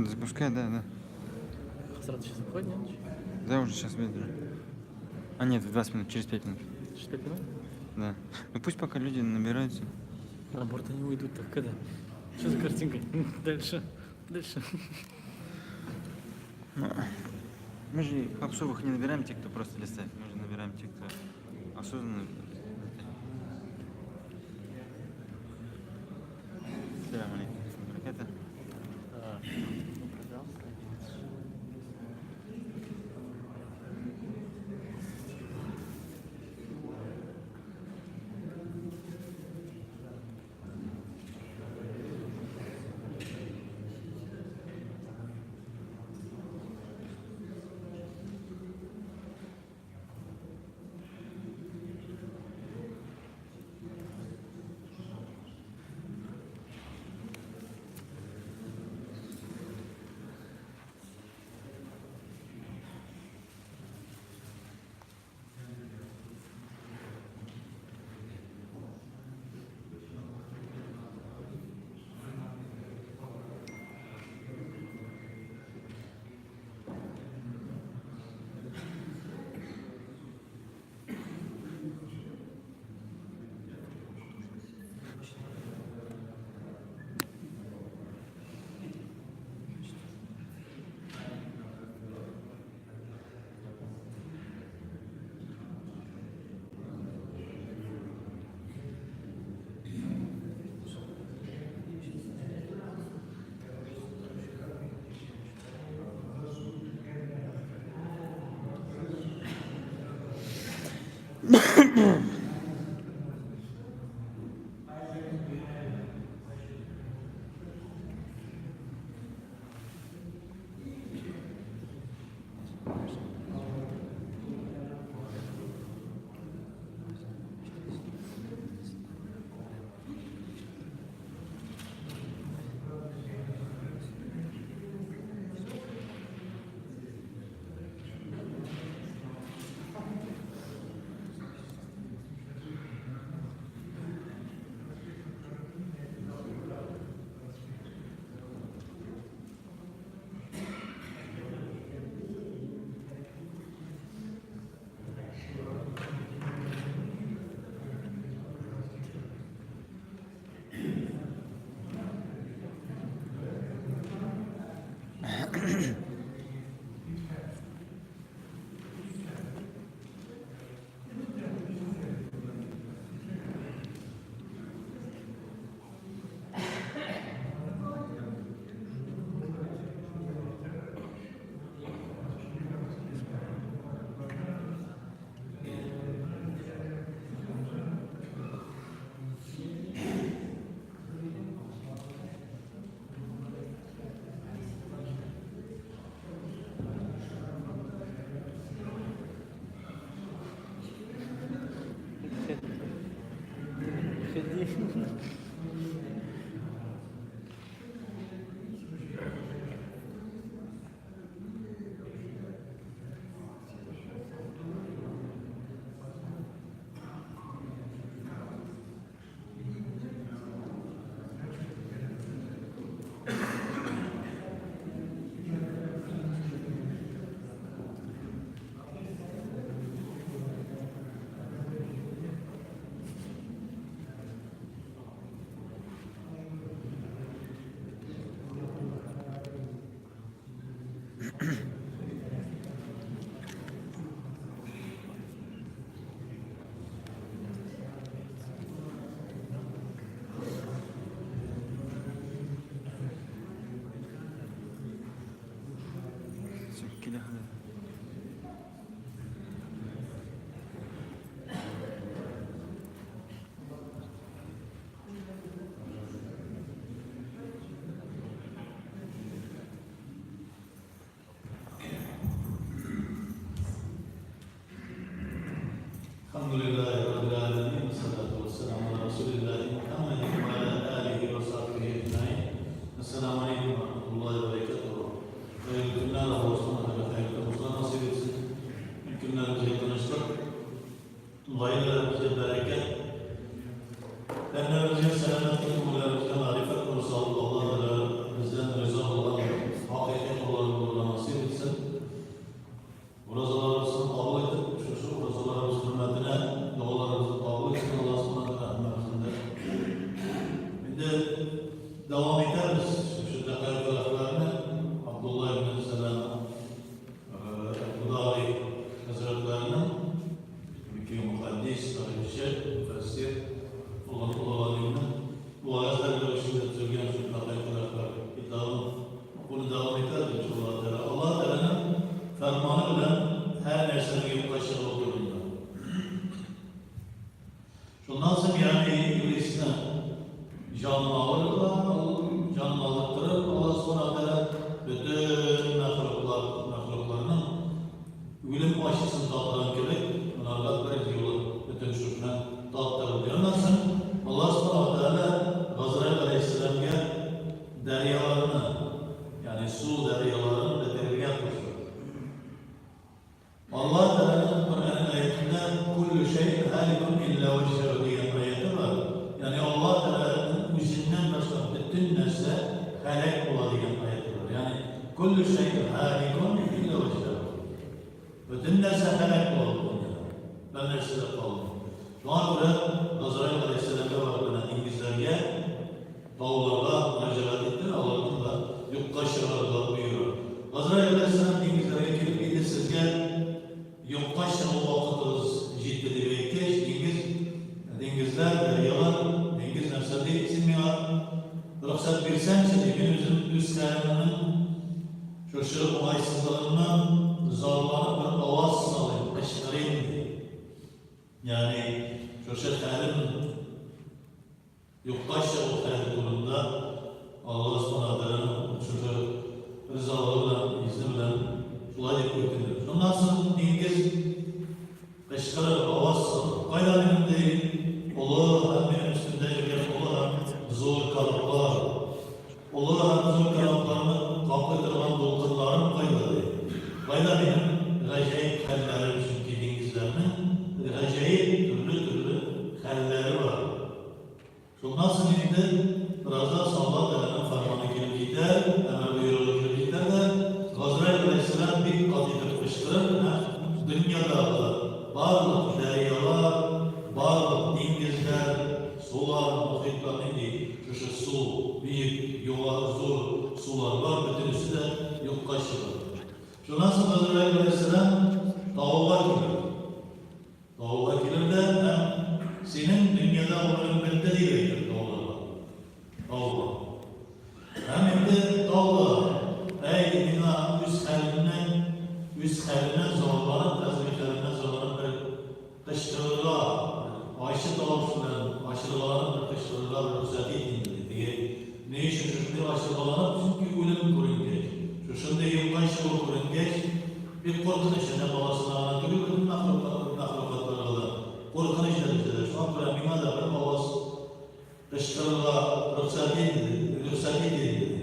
Запускай, да, да. Сразу сейчас выходит, нет? Да, уже сейчас выйду. А нет, в 20 минут, через 5 минут. Через 5 минут? Да. Ну пусть пока люди набираются. На борт они уйдут, так когда? Что за картинка? Дальше. Ну, мы же попсовых не набираем те, кто просто листает. Мы же набираем те, кто осознанно. Салам алейкум. Бараката. كده هذا. الحمد لله رب العالمين والصلاة والسلام على رسول الله محمد وعلى آله وصحبه أجمعين. السلام عليكم ورحمة الله وبركاته. ويغفر له سبحانه وتعالى devam ederiz. Şu dakika taraflarını Abdullah ibn Selam Budari Hazretlerinin bir muhaddis, tarihçi, müfessir olanlarının bu ayetlerle başında söylenen şu dakika taraflar kitabın bunu devam ederiz inşallah. Allah Teala'nın fermanı bilen her nesnenin yok aşağı olduğunda. Şundan sonra yani iblisine canlı alırlar, canlı alırtırıp Allah sonra bütün mahluklarının ölüm aşısını tattıran gibi bunlarla bir yolu bütün şükran tattırır diyemezsin. Allah sonra Hazreti Aleyhisselam'a deryalarını yani su deryalarını bedelini yapmıştır. Allah Teala'nın Kur'an ayetinde kullu şeyin halikun illa vecihâhu diye ayeti var. Yani Allah Teala'nın izinden başka bütün nesle helak ola diye ayeti var. Yani kullu şeyin halikun illa vecihâhu. Bütün nesle helak ola diye. Ben nesle kaldım. Şu an burada Hazreti Aleyhisselam'a var bana İngilizlerge dağlarla müracaat ettiler. Allah'ın da yukka şırarlar buyuruyor. Hazreti Aleyhisselam İngilizlerge gelip gidip sizge yoktaş o vakıtız ciddi demektir. Dengizler, deryalar, dengiz nefselde isimler. Ruhsat versem size günümüzün üst kaynağının şaşırıp olaysızlığından zarlanıp bir avaz salayım, aşkırayım diye. Yani şaşırıp kaynağının yoktaş o kaynağında Allah ısmarladıların şaşırıp rızalarıyla, izniyle şulay yapıyordur. Ondan sonra dengiz kaşkara avaz kaynağı değil, olur hem benim üstümde yürüyen olur hem zor kalıplar, olur hem zor kalıplarını kaplıklarından dolkınların kaynağı değil. Kaynağı benim acayip hallerim çünkü dengizlerinin acayip türlü halleri var. Şundan sonra biraz daha sallallahu aleyhi ve fermanı gelip gider, hemen buyruğu gelip gider de Hazreti Aleyhisselam bir kadıydı kışkırır, dünyada bazı deryalar, bazı denizler, sular, muhitler neydi? Şu su, büyük, yuvarlı, zor sular var, bütünüsü de yok kaşılar. Şundan sonra Hazreti Aleyhisselam tavuğa gelir. Tavuğa gelir de hem senin dünyada ömründe değil tavuğa. Tavuğa. Hem de tavuğa. Ey bina üst haline zorlanıp, tezgahlarına zorlanıp bir kışkırırlar. Ayşe tavuksundan aşırılanıp bir kışkırırlar, ruhsat edin diye. Ne için şimdi aşırılanıp? Çünkü ölüm kurungeç. Şu şimdi yılbaşı o kurungeç bir korkunç içinde babasını anlatıyor, bütün mahlukatlarla. Korkunç içinde. Şu an buraya binada bir babası kışkırırlar, ruhsat edin.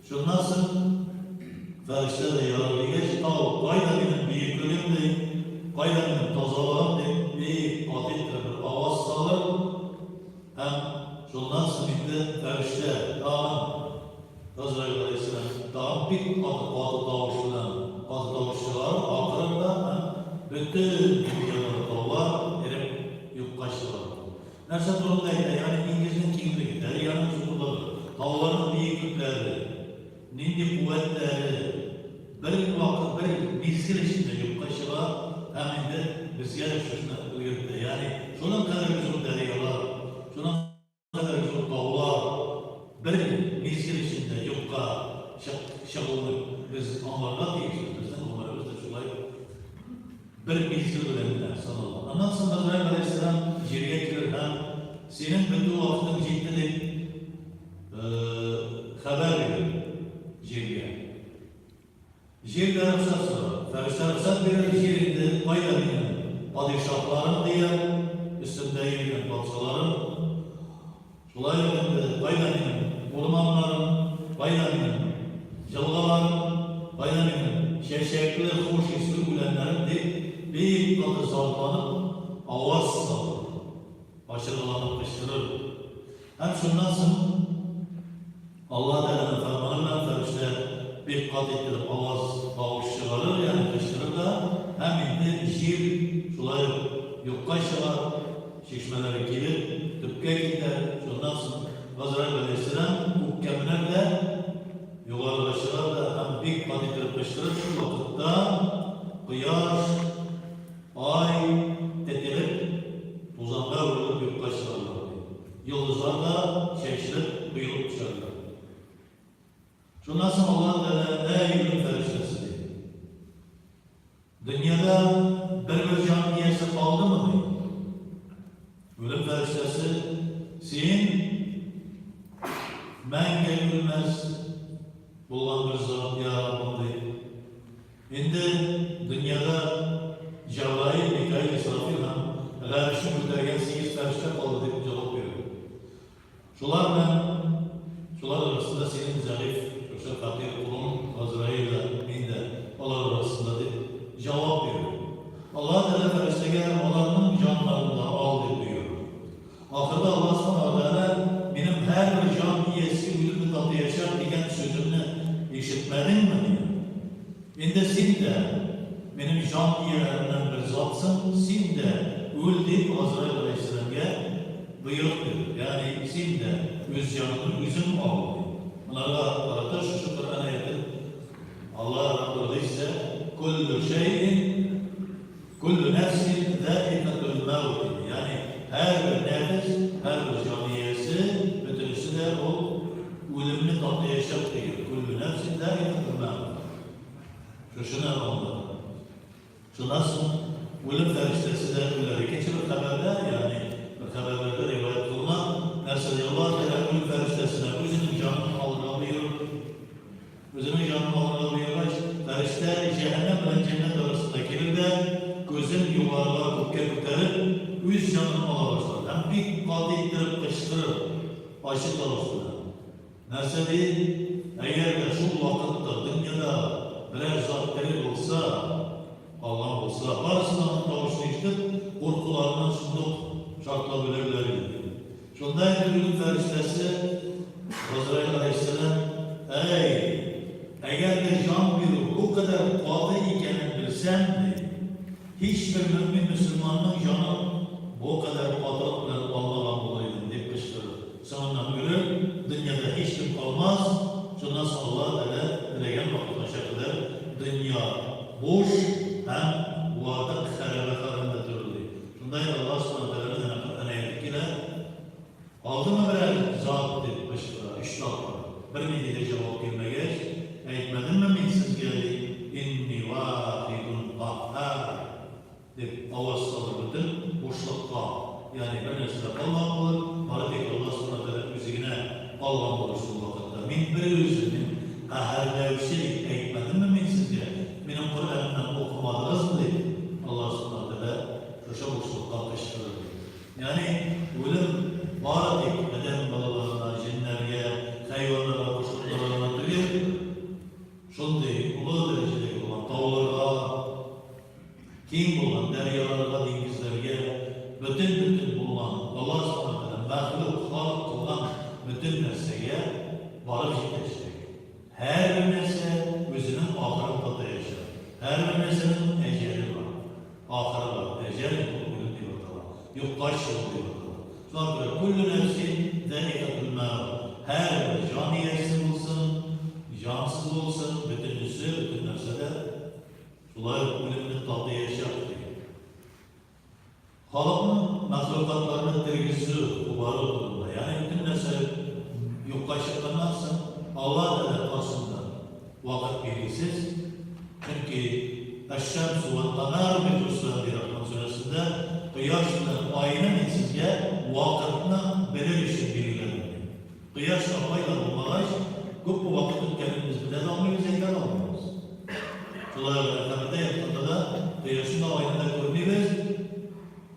Şundan sonra Ferişte de yararlı geç, Gayda'nın büyüklüğüm de, Gayda'nın tazalığım de, bir adettir, bir avaz sağlar. Hem şundan sonra Ferişte, dağın, Hazreti Aleyhisselam, dağın bir adı tavuşçular, akırında bütün dünyaları dağlar, erip yukkaştılar. Nerse durumdaydı, yani İngiliz'in kimliği, deryanın çukurları, dağların büyüklükleri, nindi kuvvetleri, bir vakit bir mizgil içinde yok kaşılar, hemen de bizge şuna uyurdu. Yani şunun kadar güzel deryalar, şunun kadar güzel dağlar, bir mizgil içinde yokka şakılır. Biz onlarla değişiyoruz, bizden onlarımız da şulay bir mizgil önemliler sanırlar. Ondan sonra Hazreti Aleyhisselam geriye gelir hem senin bütün vaktin ciddilik haber verir. Jirde ruhsat sorar. Ferişte ruhsat verir, jirinde Gayda'nın padişahların diye, üstünde yürüyen padişahların, şulay Gayda'nın ormanların, Gayda'nın yılgaların, Gayda'nın şeşekli, hoş ismi gülenlerin de bir katı sallanıp, avaz sallanır. Aşırılanıp kışkırır. Hem şundan sonra Allah Teala'nın fermanıyla ferişte bir kat ettirip avaz tavuşçuları yani kışkırır da hem de jir şulay yokka şılar şişmelere gelir, tüpke gider. Şundan sonra Hazreti Aleyhisselam çeşitli buyurup çıkardılar. Şundan sonra Allah Teala ey ölüm feriştesi diye. Dünyada bir can diyesi kaldı mı diye. Ölüm feriştesi sen menge ölmez bulan bir zat ya Rabbim diye. Şimdi dünyada Cebrail, Mikail, İsrafil hem eğer şu müddeyen 8 ferişte kaldı diye cevap veriyor. Şular arasında senin zarif, yoksa fakir kulun Azrail'le minde onlar arasında diye cevap veriyor. Allah Teala ferişteler onların canlarını al diyor. Ahırda Allah s.a.v. benim her bir can iyisi ölümü tatlı yaşar diyen sözünü işitmedin mi diyor. Şimdi sen de benim can iyilerinden bir zatsın, sen de öl deyip Azrail Aleyhisselam'a buyurdu. Yani sen de öz canını üzüm al diyor. Bunlara arada şu Kur'an ayeti Allah Rabbi ise kullu şeyin kullu nefsin zâikatul mevt. Yani her bir nefes, her bir caniyesi bütünüsü de o ölümünü tatlı yaşap diyor. Kullu nefsin zâikatul mevt. Şunu anladım. Şu nasıl ölüm feriştesi de ölüleri geçirir haberler yani haberlerde rivayet bulunan mesela Allah Teala ölüm feriştesine özünün canını algılıyor. Özünün canını algılıyor. Ferişte cehennem ve cennet arasında gelir de gözün yuvarlığa kokarıp öz canını alır. Hem bir kadı ittirip kıştırır. Aşık olursun. Nasıl değil? Eğer de şu vakitte dünyada birer zat delil olsa, Allah olsa, varısından kavuştu işte, korkularından sunduk, şartlayabilirler. Şundaydı ölüm feriştesi, Azrail Aleyhisselam, eğer de can bir o kadar kadı iken bilsen, hiçbir mümin Müslümanın canı bu kadar kadıkla Allah'ın olaydı deyip kışkırır. Sonra ölür, dünyada hiç kim kalmaz, şundan sonra Allah dileyen vakit şekilde dünya boş hem bu arada kharabe karında durdu. Şundan Allah s.a.v. ayetiyle aldı mı birer zat dedi başına, iştah var. Bir midide cevap girmeye eğitmedin mi min siz geldi? İnni vâfidun qahhâr deyip avaz salır bütün boşlukta. Yani bir nesile kalmak olur, bana tek Allah s.a.v. müziğine Allah'ın olursun vakitte. Min bir özünün kahhârlevşilik eğitmedin mi min sizce? Benim Kur'an'dan okumadınız mı deyip Allah s.a.v. köşe boşlukta kışkırır. Yani ölüm bana tek beden balalarına, cinlerge, hayvanlara, kuşluklarına duruyor. Şunday, ulu derecedeki olan dağlarga, kim olan deryalarga, denizlerge, bütün bulunan Allah s.a.v. mahluk, halk kılan bütün nerseye varıp yetişecek. Her bir nerse özünün ahırında da yaşar. Her bir nersenin eceli var. Ahırı var. Eceli ölüm diyorlar. Yok kaç yıl diyorlar. Sonra kullu nefsin zâikatul mevt. Her bir caniyesi olsun, cansız olsun, bütünlüsü, bütün nefsede şulay ölümünü tadı yaşar diyor. Halkın mahlukatlarının tergisi kubarı durumda. Yani bütün nefse yok kaçırtanlarsın, Allah da aslında vakit bilgisiz. Çünkü eşşemsu ve kamer bir Hüsran bir Rahman suresinde kıyaşla ayının sizce vakitini belirleşin bilgilerini. Kıyaşla ayla olmalaş, bu vakitin kendimiz bilen almıyoruz, engel almıyoruz. Şulayla Efendimiz'de yaptığında da kıyaşın ayında görmüyoruz.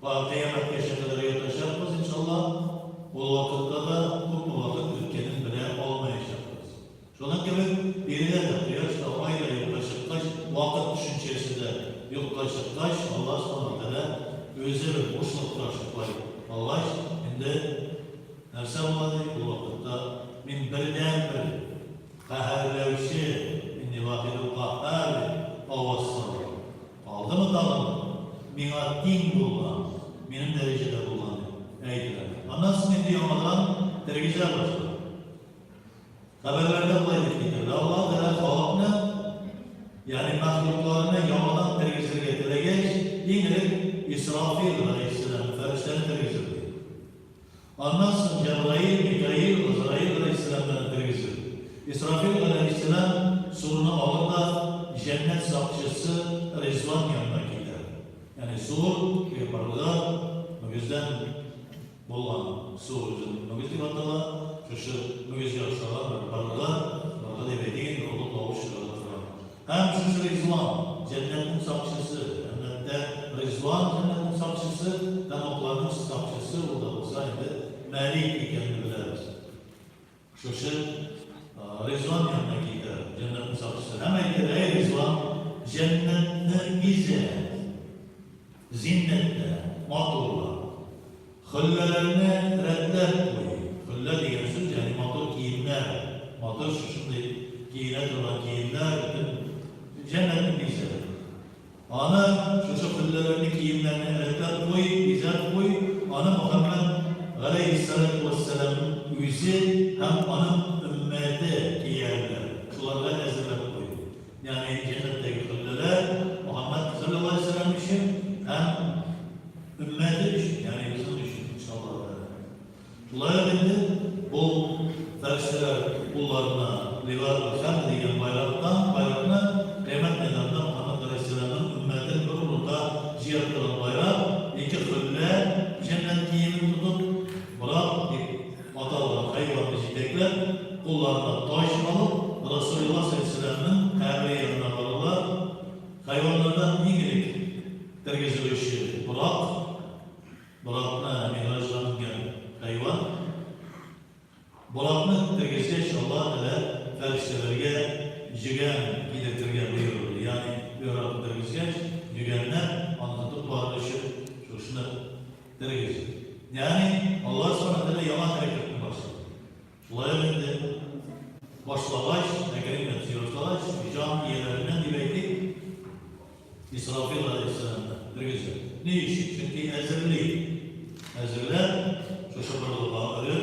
Kıyamet yaşadıkları yataşarız inşallah. O vakitte de bu vakit ülkenin bile olmayacağız. Şunun gibi biriyle de kıyaşla ayla yaklaşık kaç vakit düşüncesi de yaklaşık kaç Allah s.a.v. özel bir boşluk karşılıklar. Allah şimdi nerse olmadı bu vakitte min birden bir kahhârlevşi min nivâfidul kahhâri avvassal. Aldı mı dalını? Min addin bulan, benim derecede bulan eydiler. Anlasın diye onlardan tergize başladı. Haberlerde kolay etkidir. Allah Teala halkını yani mahluklarını yamadan tergize getirecek. Yine İsrafil Aleyhisselam ferişlerini tergize ediyor. Ondan sonra Cebrail, Mikail, Azrail Aleyhisselam'dan kirgizdi. İsrafil Aleyhisselam surunu alır da cennet sakçısı Rizvan yanına gider. Yani sur yaparlar, o yüzden bolan surun, o yüzden hatta şu müzik yapsalar, yaparlar, orada devediğin yolu kavuştururlar. Hem şu Rizvan, cennetin sakçısı, cennette Rizvan cennetin sakçısı, damoklarının sakçısı orada olsaydı, Melik ikenini biliriz. Şu Rizvan yanına gider, cennetin sakçısı. Hemen ki ey Rizvan, cennette bize, zinnette, maturla, hüllelerine reddet koy. Hülle diyen söz yani matur giyimler, matur şimdi giyine duran giyimler, cennetin bize. Ana şu hüllelerini giyimlerine reddet koy, izah koy, ana Muhammed Aleyhisselatü Vesselam'ın yüzü hem onun ümmeti giyerler. Şularla ezberler koy. Yani cennetteki hülleler Muhammed sallallahu aleyhi ve sellem için hem ümmeti için yani bizim için inşallah. Şulara bindi bu ferişteler kullarına livar-ı khem diyen bayrakına kıymet meydanında Muhammed Aleyhisselam'ın ümmetin durumunda cihat kılan bayrak iki hülle cennet giyimini tutup bırak atalar, hayvan bizitekler kullarına taş alıp Resulullah sallallahu aleyhi ve sellem'in kabri yanına varırlar. Hayvanlardan ilgilik tergizilişi bırakma mihrajlanırken hayvan bırakma tergiziliş Allah ile feriştelerge jigen gidetirgen buyurur. Yani bırakma tergiziliş jigenler anlatıp varlışı şuna tergiziliş. Yani Allah s.a.v. yalan hareketini başladı. Şulaya bindi başlavaş, nekerimet yurtlaş, can üyelerinden dibeydik İsrafil Aleyhisselam'dan. Tergiziliş. Ne işi? Çünkü ezirli. Ezirler şu şıpırlığa ölür,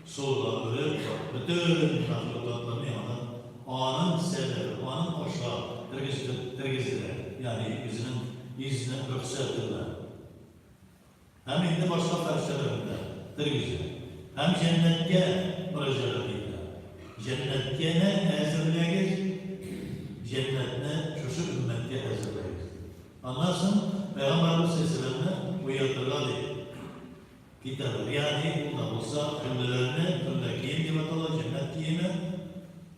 soğuğa ölür, bütün mahlutatlarını yanan anın sebebi, anın aşağı tergizler. Yani yüzüne rühsetirler. Hem indi başka ferşelerinde tergizler. Hem cennetke müracaat edilir. Cennetke ne ezirleyiz? Cennetine şu ümmetke ezirleyiz. Anlarsın? Peygamber Aleyhisselam'ı uyandırmalı. Kitabı yani burada olsa hüllelerini, hülle giyim gibi atılır, cennet giyimi.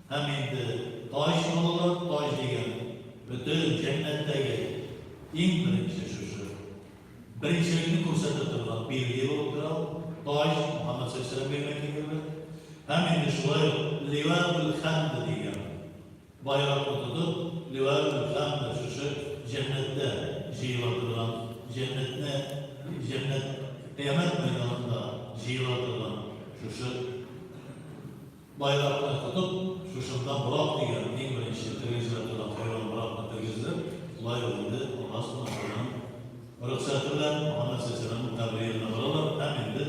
Hem indi taş olurlar, taş diyen. Bütün cennetteki ilk birinci şu. Birincilikini kursatıdırlar, bilgiyi olurlar. Taş, Muhammed sallallahu aleyhi ve sellem bilmek gibi. Hem indi şuraya livar-ül khamd diyen. Bayrak tutup, livar-ül khamd şu cennette civardıran, cennet kıyamet meydanında civardıran şu bayrakını tutup şundan bırak diyen en birinci tergizlerden hayvan bırakma tergizler olay oldu. Allah s.a.v. rıhsatırlar Muhammed sallallahu aleyhi ve sellem'in tabiyyarına varırlar. Hem indi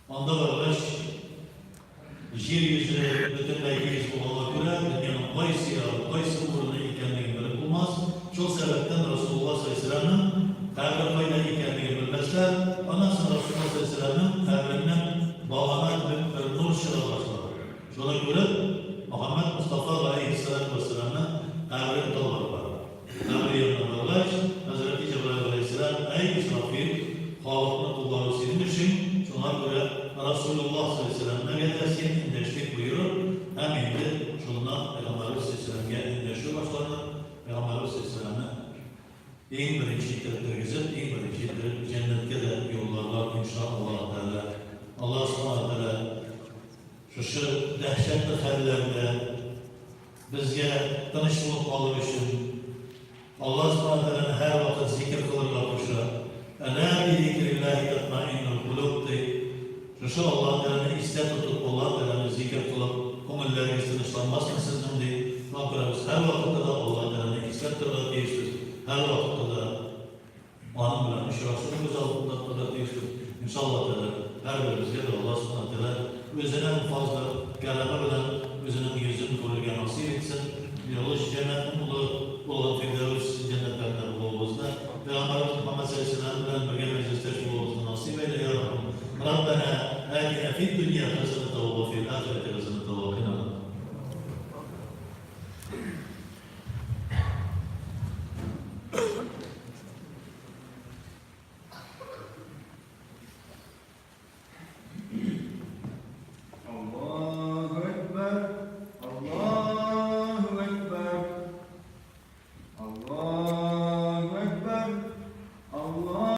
onda varılış yeryüzüne bütünleyiz olana göre dünyanın kayısı uğruna ikenliğini bilip bulmaz. Çok sebepten Resulullah sallallahu aleyhi ve sellem'in kabrına ikenliğini bilmezler. Ondan sonra Resulullah sallallahu aleyhi ve sellem'in kabrinden bağlanan bir nur şıra başlar. Şuna göre Muhammed Mustafa aleyhisselatü vesselam'ın kabrini dolarlar. Kabri yanına varlar. Hazreti Cebrail aleyhisselam ey İsrafil Halık'ını kulları senin için şuna göre Resulullah sallallahu aleyhi ve sellem'e gelirsin, indeşlik buyurur. Hem indi şundan Peygamber sallallahu aleyhi ve sellem'e indeşliği başlarlar. Peygamber sallallahu aleyhi ve sellem'e en birinci tergizip, en birinci cennetke de yollarlar inşallah Teala. Allah s.a.v. şu dehşetli hallerde bizge tanışılıp alır için Allah s.a.v.'nin her vakit zikir kılırlar kuşa. Ela bi zikrillahi tatmainnul kulub deyip şu Allah Teala'nı iste tutup Allah Teala'nı zikir kılıp kumulleri sınışlanmasın sizin deyip bakırız. Her vakitte de Allah Teala'nı istettirler değiştir. Her vakitte de anım bilen işraşlarımız altında da değiştir. İnşallah Teala her birimizde de Allah s.a.v. özüne fazla galaba bilen özünün yüzünü koruyan nasip etsin. Bir oluş cennetin olan Firdevs cennetlerden bulunmazda. Peygamberimiz Muhammed sallallahu aleyhi ve sellem bilen birge mecliste bulunmazda nasip eyle ya Rabbi. ربنا آتنا في الدنيا حسنة وفي الآخرة حسنة وقنا